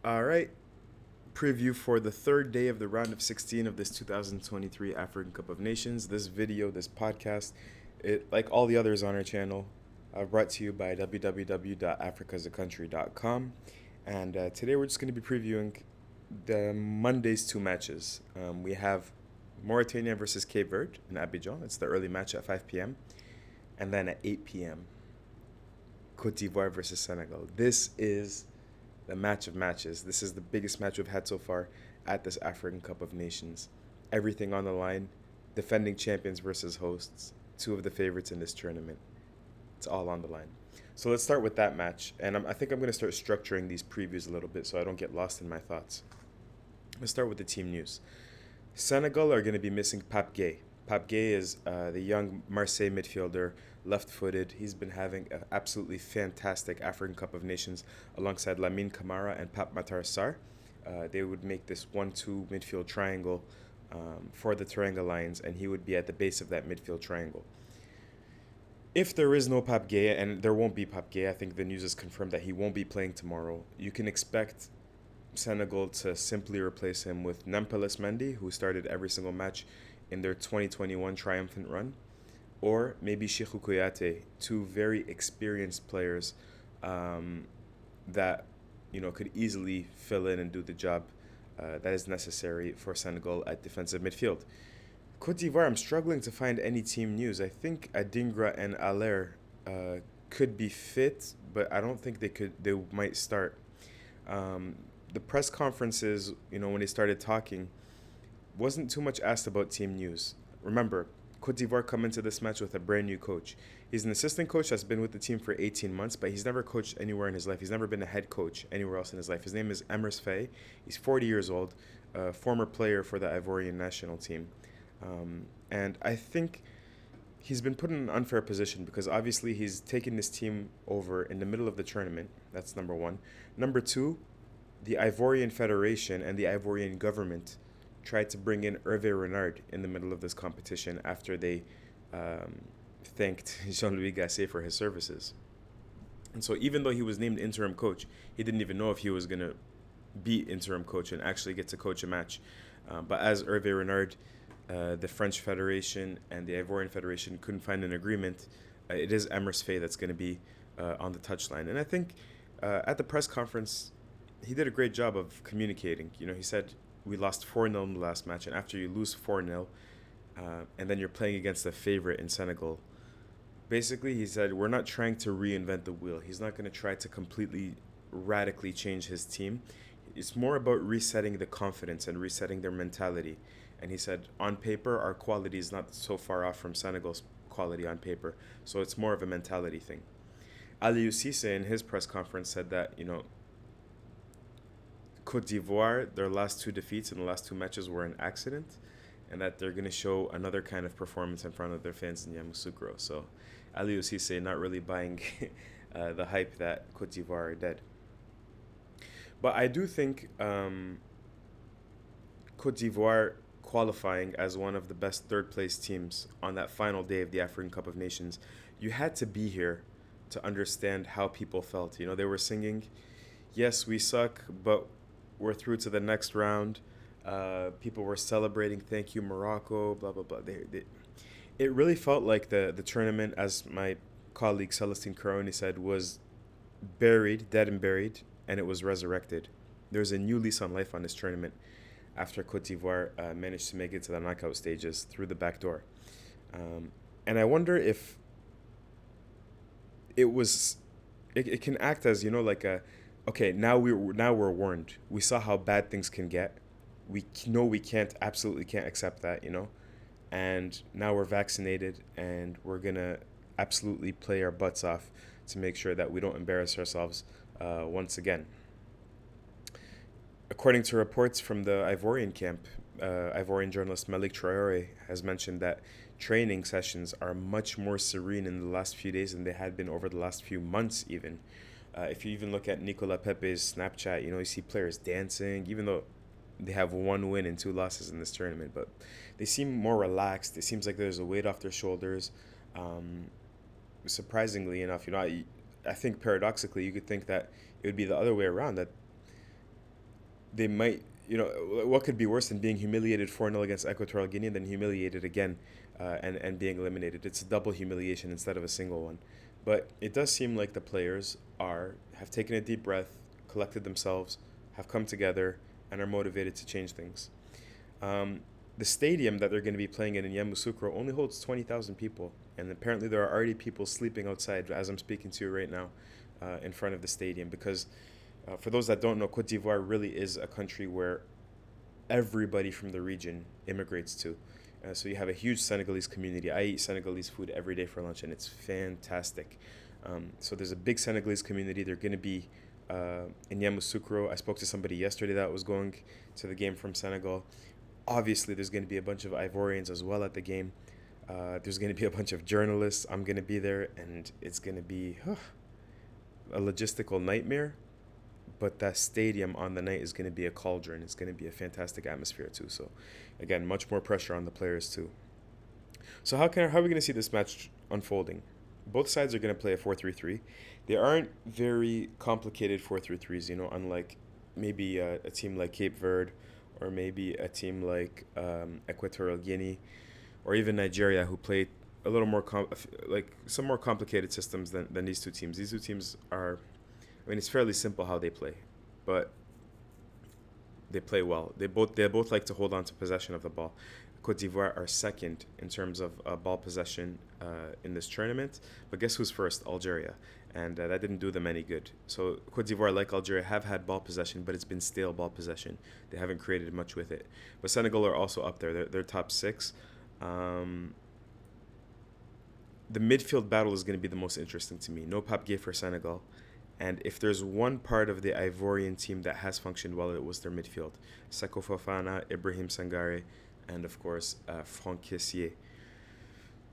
All right. Preview for the third day of the round of 16 of this 2023 African Cup of Nations. This video, this podcast, like all the others on our channel, brought to you by www.africasaCountry.com. And today we're just going to be previewing the Monday's two matches. We have Mauritania versus Cape Verde in Abidjan. It's the early match at 5 p.m. And then at 8 p.m., Cote d'Ivoire versus Senegal. This is the match of matches. This is the biggest match we've had so far at this African Cup of Nations. Everything on the line. Defending champions versus hosts. Two of the favorites in this tournament. It's all on the line. So let's start with that match. And I think I'm going to start structuring these previews a little bit so I don't get lost in my thoughts. Let's start with the team news. Senegal are going to be missing Pape Gueye. Pape Gueye is the young Marseille midfielder, left-footed. He's been having an absolutely fantastic African Cup of Nations alongside Lamine Camara and Pape Matar Sarr. They would make this 1-2 midfield triangle for the Teranga Lions, and he would be at the base of that midfield triangle. If there is no Pape Gueye, and there won't be Pape Gueye, I think the news is confirmed that he won't be playing tomorrow, you can expect Senegal to simply replace him with Nampalys Mendy, who started every single match in their 2021 triumphant run, or maybe Cheikhou Kouyaté, two very experienced players that could easily fill in and do the job that is necessary for Senegal at defensive midfield. Cote d'Ivoire, I'm struggling to find any team news. I think Adingra and Aller could be fit, but I don't think they could. They might start. The press conferences, when they started talking, wasn't too much asked about team news. Remember, Cote d'Ivoire come into this match with a brand new coach. He's an assistant coach that's been with the team for 18 months, but he's never coached anywhere in his life. He's never been a head coach anywhere else in his life. His name is Emers Faye. He's 40 years old, a former player for the Ivorian national team. And I think he's been put in an unfair position because obviously he's taken this team over in the middle of the tournament. That's number one. Number two, the Ivorian Federation and the Ivorian government tried to bring in Hervé Renard in the middle of this competition after they thanked Jean-Louis Gasset for his services. And so even though he was named interim coach, he didn't even know if he was going to be interim coach and actually get to coach a match. But as Hervé Renard, the French Federation and the Ivorian Federation couldn't find an agreement, it is Emers Faye that's going to be on the touchline. And I think at the press conference, he did a great job of communicating. He said, we lost 4-0 in the last match, and after you lose 4-0, and then you're playing against a favorite in Senegal, basically he said, we're not trying to reinvent the wheel. He's not going to try to completely, radically change his team. It's more about resetting the confidence and resetting their mentality. And he said, on paper, our quality is not so far off from Senegal's quality on paper, so it's more of a mentality thing. Aliou Cissé, in his press conference, said that, Cote d'Ivoire, their last two defeats in the last two matches were an accident, and that they're going to show another kind of performance in front of their fans in Yamoussoukro. So Aliou Cissé not really buying the hype that Cote d'Ivoire are dead. But I do think Cote d'Ivoire qualifying as one of the best third-place teams on that final day of the African Cup of Nations, you had to be here to understand how people felt. They were singing, yes, we suck, but we're through to the next round. People were celebrating, thank you, Morocco, blah, blah, blah. It really felt like the tournament, as my colleague Celestine Caroni said, was buried, dead and buried, and it was resurrected. There's a new lease on life on this tournament after Cote d'Ivoire managed to make it to the knockout stages through the back door. And I wonder if it can act as, like okay, now we're warned. We saw how bad things can get. We know we absolutely can't accept that, and now we're vaccinated and we're going to absolutely play our butts off to make sure that we don't embarrass ourselves once again. According to reports from the Ivorian camp, Ivorian journalist Malik Traore has mentioned that training sessions are much more serene in the last few days than they had been over the last few months even. If you even look at Nicolas Pepe's Snapchat, you see players dancing, even though they have one win and two losses in this tournament. But they seem more relaxed. It seems like there's a weight off their shoulders. Surprisingly enough, I think paradoxically you could think that it would be the other way around, that they might, what could be worse than being humiliated 4-0 against Equatorial Guinea and then humiliated again and being eliminated? It's a double humiliation instead of a single one. But it does seem like the players have taken a deep breath, collected themselves, have come together, and are motivated to change things. Um, the stadium that they're going to be playing in Yamoussoukro only holds 20,000 people, and apparently there are already people sleeping outside as I'm speaking to you right now in front of the stadium because for those that don't know, Cote d'Ivoire really is a country where everybody from the region immigrates to. So you have a huge Senegalese community. I eat Senegalese food every day for lunch, and it's fantastic. So there's a big Senegalese community. They're going to be in Yamoussoukro. I spoke to somebody yesterday that was going to the game from Senegal. Obviously, there's going to be a bunch of Ivorians as well at the game. There's going to be a bunch of journalists. I'm going to be there, and it's going to be a logistical nightmare. But that stadium on the night is going to be a cauldron. It's going to be a fantastic atmosphere too. So, again, much more pressure on the players too. So how are we going to see this match unfolding? Both sides are going to play a 4-3-3. They aren't very complicated 4-3-3s, unlike maybe a team like Cape Verde or maybe a team like Equatorial Guinea or even Nigeria who play a little more some more complicated systems than these two teams. These two teams are, it's fairly simple how they play, but they play well. They both like to hold on to possession of the ball. Cote d'Ivoire are second in terms of ball possession in this tournament, but guess who's first? Algeria, and that didn't do them any good. So Cote d'Ivoire, like Algeria, have had ball possession, but it's been stale ball possession. They haven't created much with it. But Senegal are also up there. They're top six. The midfield battle is going to be the most interesting to me. No Pape Gueye for Senegal. And if there's one part of the Ivorian team that has functioned well, it was their midfield. Seko Fofana, Ibrahim Sangare, and of course, Franck Kessié.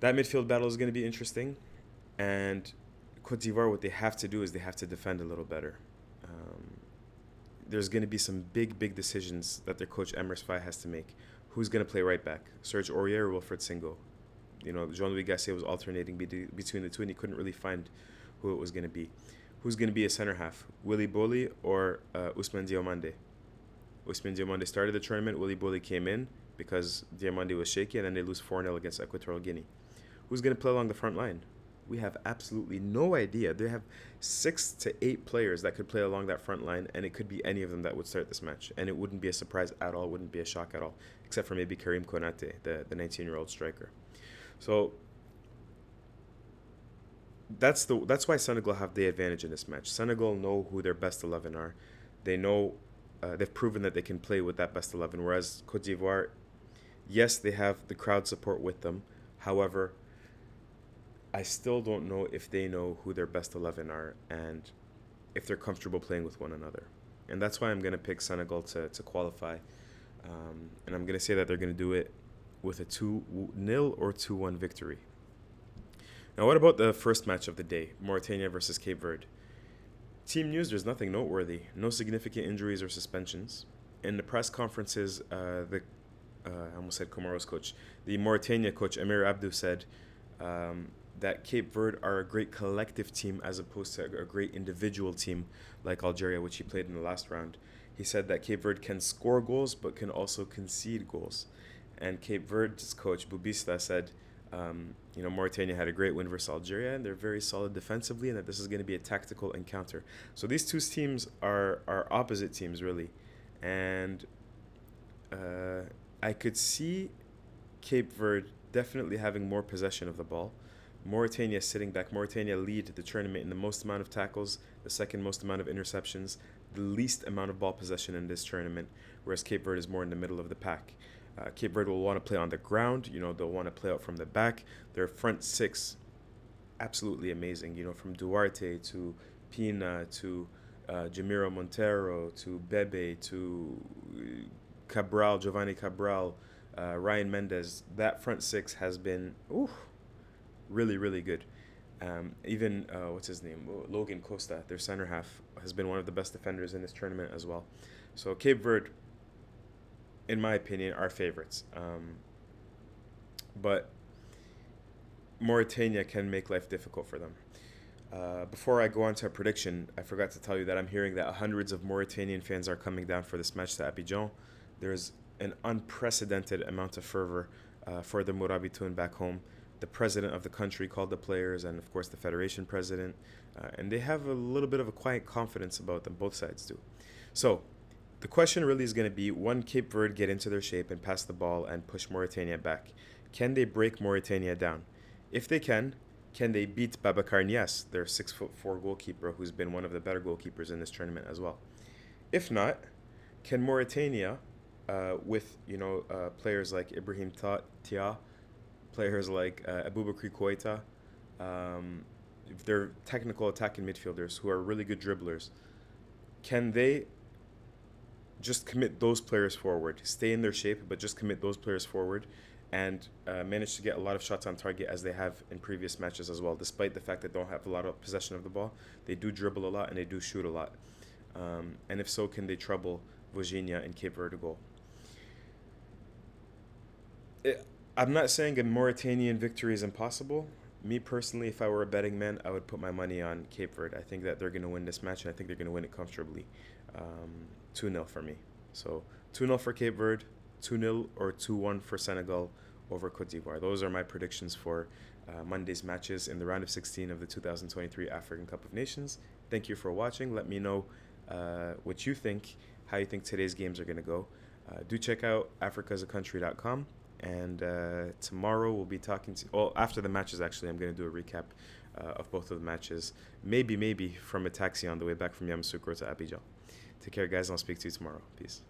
That midfield battle is going to be interesting. And Cote d'Ivoire, what they have to do is they have to defend a little better. There's going to be some big decisions that their coach Emers Faye has to make. Who's going to play right back? Serge Aurier or Wilfred Singo? Jean-Louis Gasset was alternating between the two, and he couldn't really find who it was going to be. Who's going to be a center half? Willy Boli or Ousmane Diomande? Ousmane Diomande started the tournament. Willy Boli came in because Diomande was shaky, and then they lose 4-0 against Equatorial Guinea. Who's going to play along the front line? We have absolutely no idea. They have 6 to 8 players that could play along that front line, and it could be any of them that would start this match. And it wouldn't be a surprise at all. It wouldn't be a shock at all, except for maybe Karim Konate, the 19-year-old striker. So that's why Senegal have the advantage in this match. Senegal know who their best 11 are. They know they've proven that they can play with that best 11. Whereas Cote d'Ivoire, yes, they have the crowd support with them. However, I still don't know if they know who their best 11 are and if they're comfortable playing with one another. And that's why I'm going to pick Senegal to qualify. And I'm going to say that they're going to do it with a 2-0 or 2-1 victory. Now, what about the first match of the day, Mauritania versus Cape Verde? Team news, there's nothing noteworthy. No significant injuries or suspensions. In the press conferences, I almost said Comoros coach, the Mauritania coach, Amir Abdou, said that Cape Verde are a great collective team as opposed to a great individual team like Algeria, which he played in the last round. He said that Cape Verde can score goals but can also concede goals. And Cape Verde's coach, Boubista, said, Mauritania had a great win versus Algeria, and they're very solid defensively, and that this is going to be a tactical encounter. So these two teams are opposite teams, really. And I could see Cape Verde definitely having more possession of the ball. Mauritania sitting back. Mauritania lead the tournament in the most amount of tackles, the second most amount of interceptions, the least amount of ball possession in this tournament, whereas Cape Verde is more in the middle of the pack. Cape Verde will want to play on the ground. They'll want to play out from the back. Their front six, absolutely amazing. From Duarte to Pina to Jamiro Montero to Bebe to Cabral, Giovanni Cabral, Ryan Mendes. That front six has been really, really good. Even, what's his name? Logan Costa, their center half, has been one of the best defenders in this tournament as well. So Cape Verde, in my opinion, are favorites. But Mauritania can make life difficult for them. Before I go on to a prediction, I forgot to tell you that I'm hearing that hundreds of Mauritanian fans are coming down for this match to Abidjan. There's an unprecedented amount of fervor for the Mourabitoun back home. The president of the country called the players, and of course the federation president, and they have a little bit of a quiet confidence about them. Both sides do. So the question really is going to be: one, Cape Verde get into their shape and pass the ball and push Mauritania back. Can they break Mauritania down? If they can they beat Babacar Niasse, their 6'4" goalkeeper, who's been one of the better goalkeepers in this tournament as well? If not, can Mauritania, with players like Ibrahim Tia, players like Aboubakry Koita, they're technical attacking midfielders who are really good dribblers, can they just commit those players forward, stay in their shape, but just commit those players forward, and manage to get a lot of shots on target as they have in previous matches as well? Despite the fact that they don't have a lot of possession of the ball, they do dribble a lot and they do shoot a lot. And if so, can they trouble Virginia and Cape Verde goal? I'm not saying a Mauritanian victory is impossible. Me personally, if I were a betting man, I would put my money on Cape Verde. I think that they're going to win this match, and I think they're going to win it comfortably. 2-0 for me. So 2-0 for Cape Verde, 2-0 or 2-1 for Senegal over Cote d'Ivoire. Those are my predictions for Monday's matches in the round of 16 of the 2023 African Cup of Nations. Thank you for watching. Let me know what you think, how you think today's games are going to go. Do check out africasaCountry.com. And tomorrow we'll be talking to... Well, after the matches, actually, I'm going to do a recap of both of the matches. Maybe from a taxi on the way back from Yamoussoukro to Abidjan. Take care, guys, and I'll speak to you tomorrow. Peace.